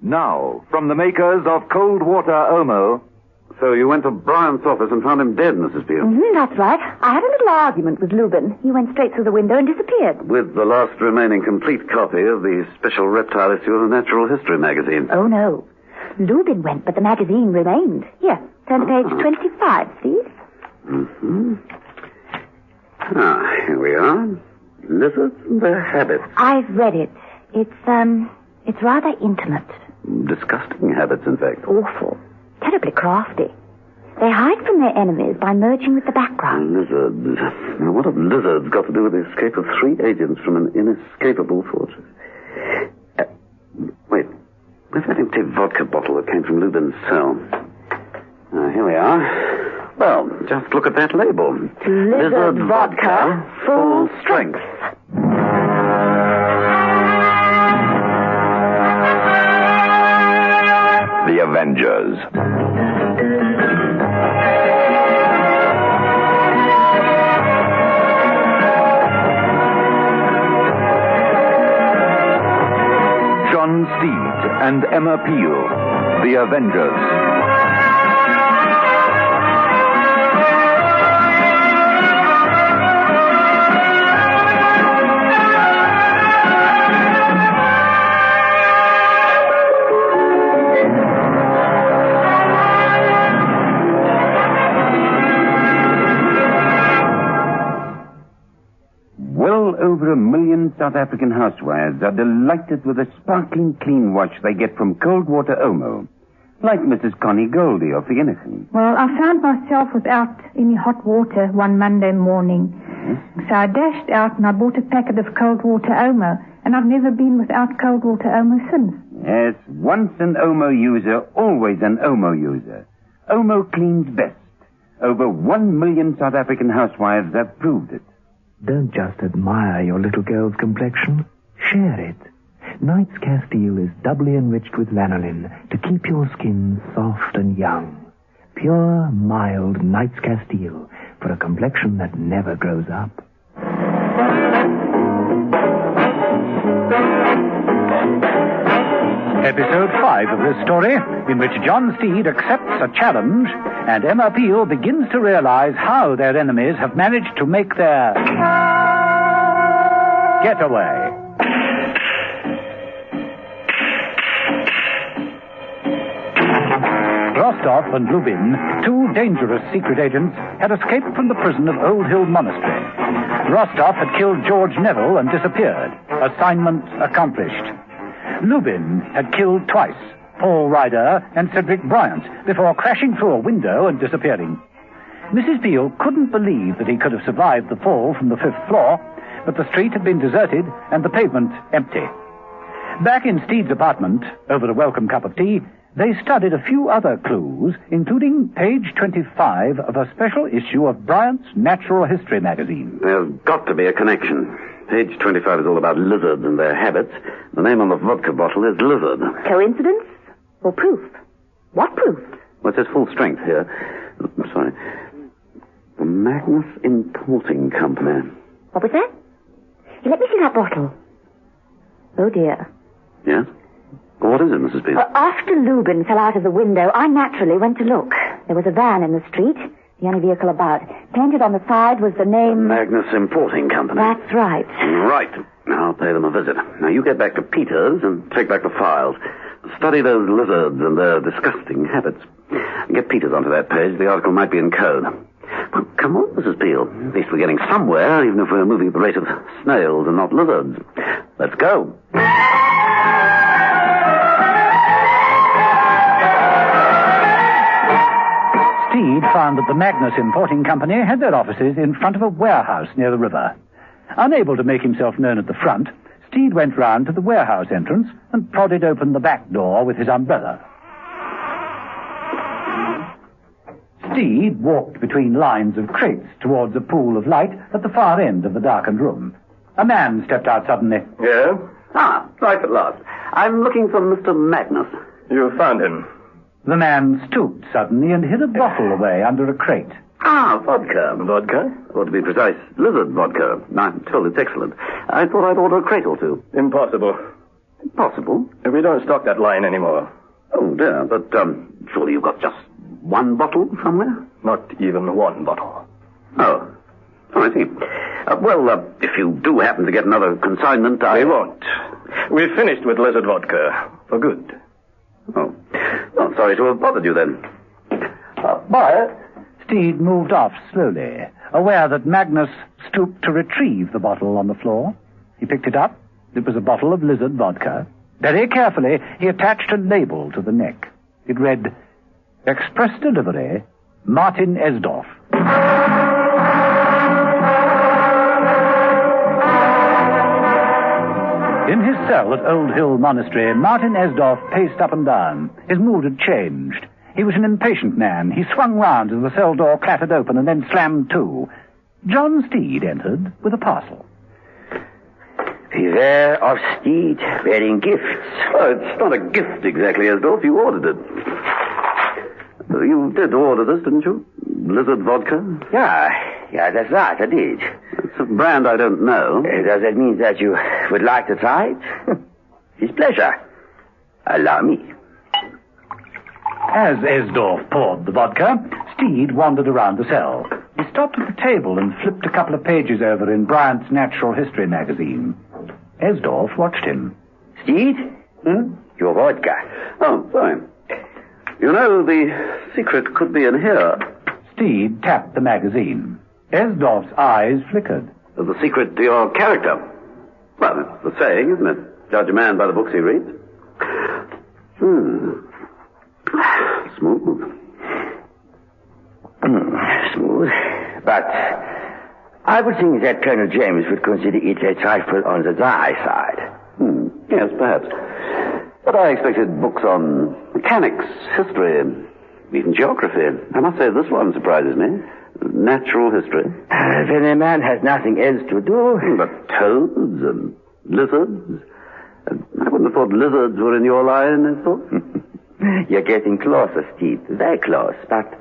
Now, from the makers of Cold Water Omo. So you went to Bryant's office and found him dead, Mrs. Peel? That's right. I had a little argument with Lubin. He went straight through the window and disappeared. With the last remaining complete copy of the special reptile issue of the Natural History magazine. Oh, no. Lubin went, but the magazine remained. Here, turn to page 25, please. Mm-hmm. Here we are. Lizards and their habits. I've read it. It's rather intimate. Disgusting habits, in fact. Awful. Terribly crafty. They hide from their enemies by merging with the background. Lizards. Now, what have lizards got to do with the escape of 3 agents from an inescapable fortress? Wait. Where's that empty vodka bottle that came from Lubin's cell? Here we are. Well, just look at that label. Lizard vodka, full strength. The Avengers. John Steed and Emma Peel, The Avengers. Over 1 million South African housewives are delighted with the sparkling clean wash they get from Cold Water Omo. Like Mrs. Connie Goldie of Vereeniging. Well, I found myself without any hot water one Monday morning. So I dashed out and I bought a packet of Cold Water Omo. And I've never been without Cold Water Omo since. Yes, once an Omo user, always an Omo user. Omo cleans best. Over 1 million South African housewives have proved it. Don't just admire your little girl's complexion. Share it. Knight's Castile is doubly enriched with lanolin to keep your skin soft and young. Pure, mild Knight's Castile for a complexion that never grows up. Episode 5 of this story, in which John Steed accepts a challenge and Emma Peel begins to realize how their enemies have managed to make their getaway. Rostov and Lubin, 2 dangerous secret agents, had escaped from the prison of Old Hill Monastery. Rostov had killed George Neville and disappeared. Assignment accomplished. Lubin had killed twice Paul Ryder and Cedric Bryant before crashing through a window and disappearing. Mrs. Peel couldn't believe that he could have survived the fall from the 5th floor, but the street had been deserted and the pavement empty. Back in Steed's apartment, over a welcome cup of tea, they studied a few other clues, including page 25 of a special issue of Bryant's Natural History magazine. There's got to be a connection. Page 25 is all about lizards and their habits. The name on the vodka bottle is Lizard. Coincidence? Or proof? What proof? Well, it says full strength here. I'm sorry. The Magnus Importing Company. What was that? Hey, let me see that bottle. Oh, dear. Yes? What is it, Mrs. Peel? After Lubin fell out of the window, I naturally went to look. There was a van in the street, the only vehicle about. Painted on the side was the name... Magnus Importing Company. That's right. Right. I'll pay them a visit. Now, you get back to Peter's and take back the files. Study those lizards and their disgusting habits. Get Peters onto that page. The article might be in code. Well, come on, Mrs. Peel. At least we're getting somewhere, even if we're moving at the rate of snails and not lizards. Let's go. Steed found that the Magnus Importing Company had their offices in front of a warehouse near the river. Unable to make himself known at the front, Steed went round to the warehouse entrance and prodded open the back door with his umbrella. Steed walked between lines of crates towards a pool of light at the far end of the darkened room. A man stepped out suddenly. Yeah? Right at last. I'm looking for Mr. Magnus. You found him. The man stooped suddenly and hid a bottle away under a crate. Vodka. Vodka? Or to be precise, lizard vodka. I'm told it's excellent. I thought I'd order a crate or two. Impossible. Possible. We don't stock that line anymore. Oh, dear, but surely you've got just one bottle somewhere? Not even one bottle. Oh, I see. If you do happen to get another consignment, We won't. We've finished with lizard vodka. For good. Oh, well, sorry to have bothered you then. Bye. Steed moved off slowly, aware that Magnus stooped to retrieve the bottle on the floor. He picked it up. It was a bottle of lizard vodka. Very carefully, he attached a label to the neck. It read, Express Delivery, Martin Esdorf. In his cell at Old Hill Monastery, Martin Esdorf paced up and down. His mood had changed. He was an impatient man. He swung round as the cell door clattered open and then slammed to. John Steed entered with a parcel. Beware of Steed bearing gifts. Oh, it's not a gift exactly, Esdorf. You ordered it. You did order this, didn't you? Lizard vodka? Yeah, that's right, I did. It's a brand I don't know. Does that mean that you would like to try it? His pleasure. Allow me. As Esdorf poured the vodka, Steed wandered around the cell. He stopped at the table and flipped a couple of pages over in Bryant's Natural History magazine. Esdorf watched him. Steed? Your vodka. Oh, sorry. You know, the secret could be in here. Steed tapped the magazine. Esdorf's eyes flickered. The secret to your character. Well, it's the saying, isn't it? Judge a man by the books he reads. Smooth. Smooth. But I would think that Colonel James would consider it a trifle on the dry side. Yes, perhaps. But I expected books on mechanics, history, even geography. I must say this one surprises me. Natural history. When a man has nothing else to do. But toads and lizards. I wouldn't have thought lizards were in your line, I thought. You're getting closer, Steve. Very close. But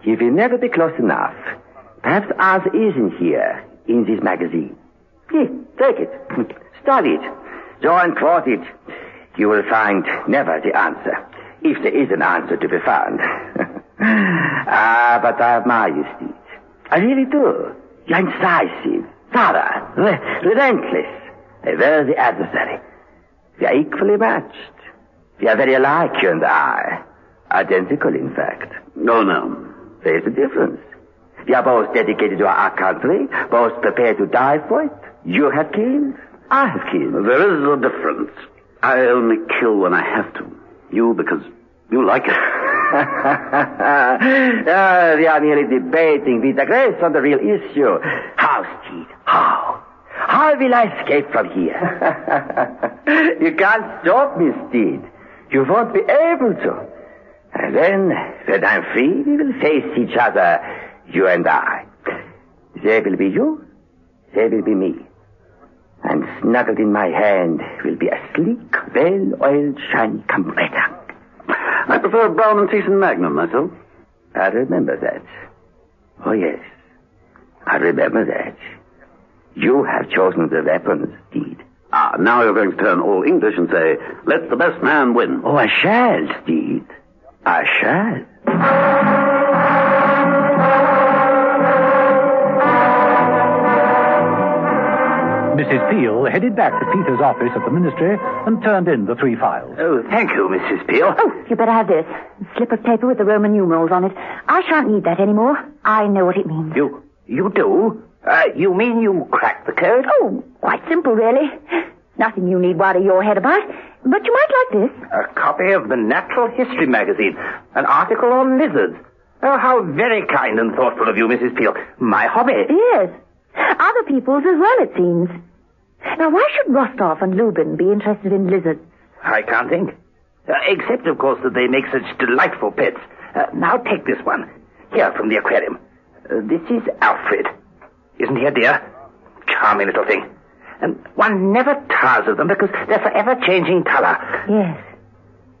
you will never be close enough. Perhaps the answer isn't here, in this magazine. Here, take it. Study it. Join quote it. You will find never the answer, if there is an answer to be found. But I admire you, Steve. I really do. You're incisive, thorough, relentless, a worthy adversary. We are equally matched. We are very alike, you and I. Identical, in fact. No. There's a difference. We are both dedicated to our country, both prepared to die for it. You have killed, I have killed. There is a difference. I only kill when I have to. You, because you like it. We are merely debating with Grace on the real issue. How, Steed? How? How will I escape from here? You can't stop me, Steed. You won't be able to. And then, when I'm free, we will face each other, you and I. There will be you, there will be me. And snuggled in my hand will be a sleek, well-oiled, shiny compressor. I prefer Brown and Thiessen Magnum, myself. I remember that. Oh, yes. I remember that. You have chosen the weapons, Steed. Now you're going to turn all English and say, let the best man win. Oh, I shall, Steed. I shall. Mrs. Peel headed back to Peter's office at the ministry and turned in the 3 files. Oh, thank you, Mrs. Peel. Oh, you better have this. A slip of paper with the Roman numerals on it. I shan't need that anymore. I know what it means. You do? You mean you cracked the code? Oh, quite simple, really. Nothing you need worry your head about. But you might like this. A copy of the Natural History magazine. An article on lizards. Oh, how very kind and thoughtful of you, Mrs. Peel. My hobby. Yes. Other people's as well, it seems. Now, why should Rostov and Lubin be interested in lizards? I can't think. Except, of course, that they make such delightful pets. Now take this one. Here, from the aquarium. This is Alfred. Isn't he a dear? Charming little thing. And one never tires of them because they're forever changing color. Yes.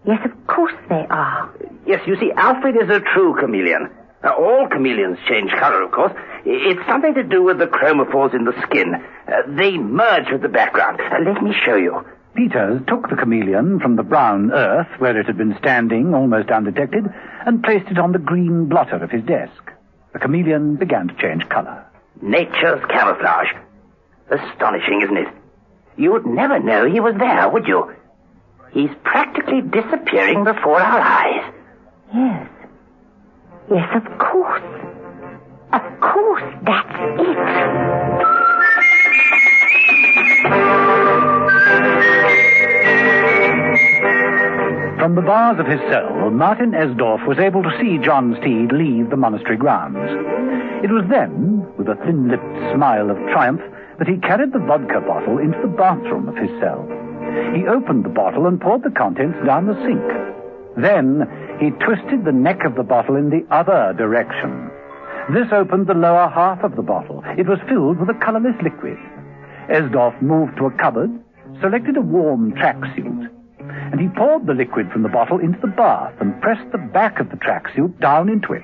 Yes, of course they are. Yes, you see, Alfred is a true chameleon. All chameleons change color, of course. It's something to do with the chromophores in the skin. They merge with the background. Let me show you. Peters took the chameleon from the brown earth, where it had been standing almost undetected, and placed it on the green blotter of his desk. The chameleon began to change color. Nature's camouflage. Astonishing, isn't it? You'd never know he was there, would you? He's practically disappearing before our eyes. Yes. Yes, of course. Of course, that's it. From the bars of his cell, Martin Esdorf was able to see John Steed leave the monastery grounds. It was then, with a thin-lipped smile of triumph, that he carried the vodka bottle into the bathroom of his cell. He opened the bottle and poured the contents down the sink. Then he twisted the neck of the bottle in the other direction. This opened the lower half of the bottle. It was filled with a colorless liquid. Esdorf moved to a cupboard, selected a warm tracksuit, and he poured the liquid from the bottle into the bath and pressed the back of the tracksuit down into it.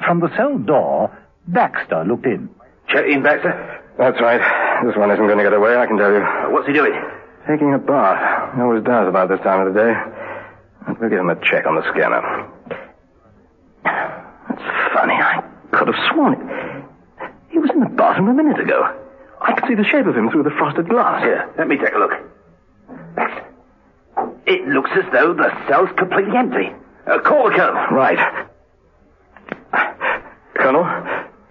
From the cell door, Baxter looked in. Check in, Baxter? That's right. This one isn't going to get away, I can tell you. What's he doing? Taking a bath. He always does about this time of the day. We'll give him a check on the scanner. That's funny. I could have sworn it. He was in the bathroom a minute ago. I could see the shape of him through the frosted glass. Here, let me take a look. Baxter, it looks as though the cell's completely empty. Call the colonel. Right.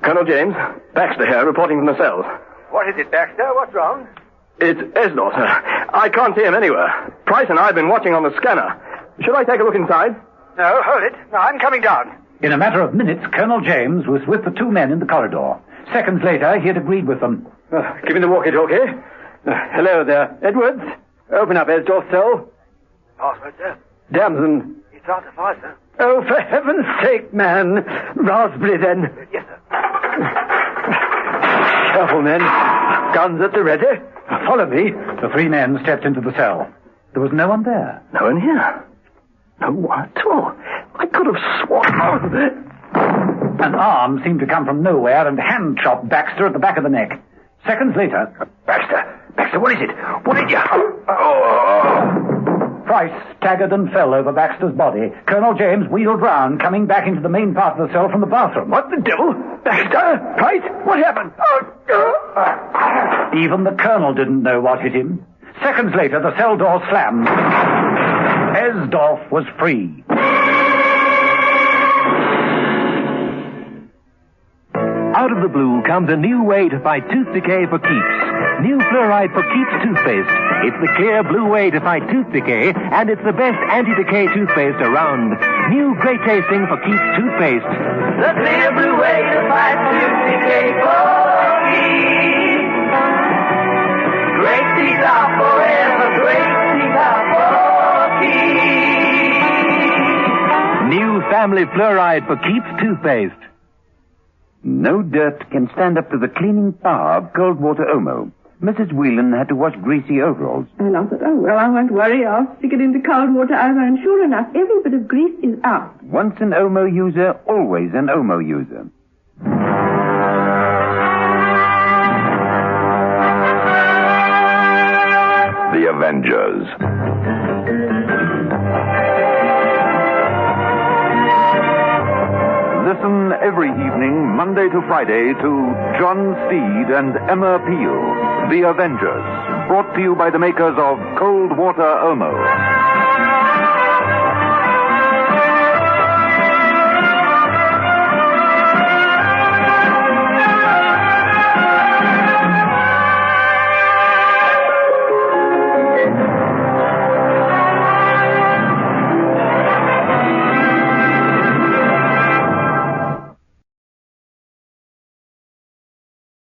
Colonel James, Baxter here, reporting from the cells. What is it, Baxter? What's wrong? It's Esdorf, sir. I can't see him anywhere. Price and I have been watching on the scanner. Should I take a look inside? No, hold it. No, I'm coming down. In a matter of minutes, Colonel James was with the two men in the corridor. Seconds later, he had agreed with them. Give me the walkie-talkie. Hello there, Edwards. Open up Esdorf's cell. Password, sir. Damson. It's after 5, sir. Oh, for heaven's sake, man. Raspberry, then. Yes, sir. Careful, men. Guns at the ready. Follow me. The three men stepped into the cell. There was no one there. No one here. No one at all. I could have sworn... An arm seemed to come from nowhere and hand-chopped Baxter at the back of the neck. Seconds later... Baxter, what is it? What did you... Price staggered and fell over Baxter's body. Colonel James wheeled round, coming back into the main part of the cell from the bathroom. What the devil? Baxter? Price? What happened? Even the colonel didn't know what hit him. Seconds later, the cell door slammed. Esdorf was free. Out of the blue comes a new way to fight tooth decay for keeps. New Fluoride for Keeps toothpaste. It's the clear blue way to fight tooth decay, and it's the best anti-decay toothpaste around. New great tasting for Keeps toothpaste. The clear blue way to fight tooth decay for keeps. Great teeth are forever, great teeth are for keeps. New Family Fluoride for Keeps toothpaste. No dirt can stand up to the cleaning power of cold water Omo. Mrs. Whelan had to wash greasy overalls. And I thought, I won't worry. I'll stick it into cold water Omo, and sure enough, every bit of grease is out. Once an Omo user, always an Omo user. The Avengers. Listen every evening, Monday to Friday, to John Steed and Emma Peel, The Avengers, brought to you by the makers of Cold Water Omo.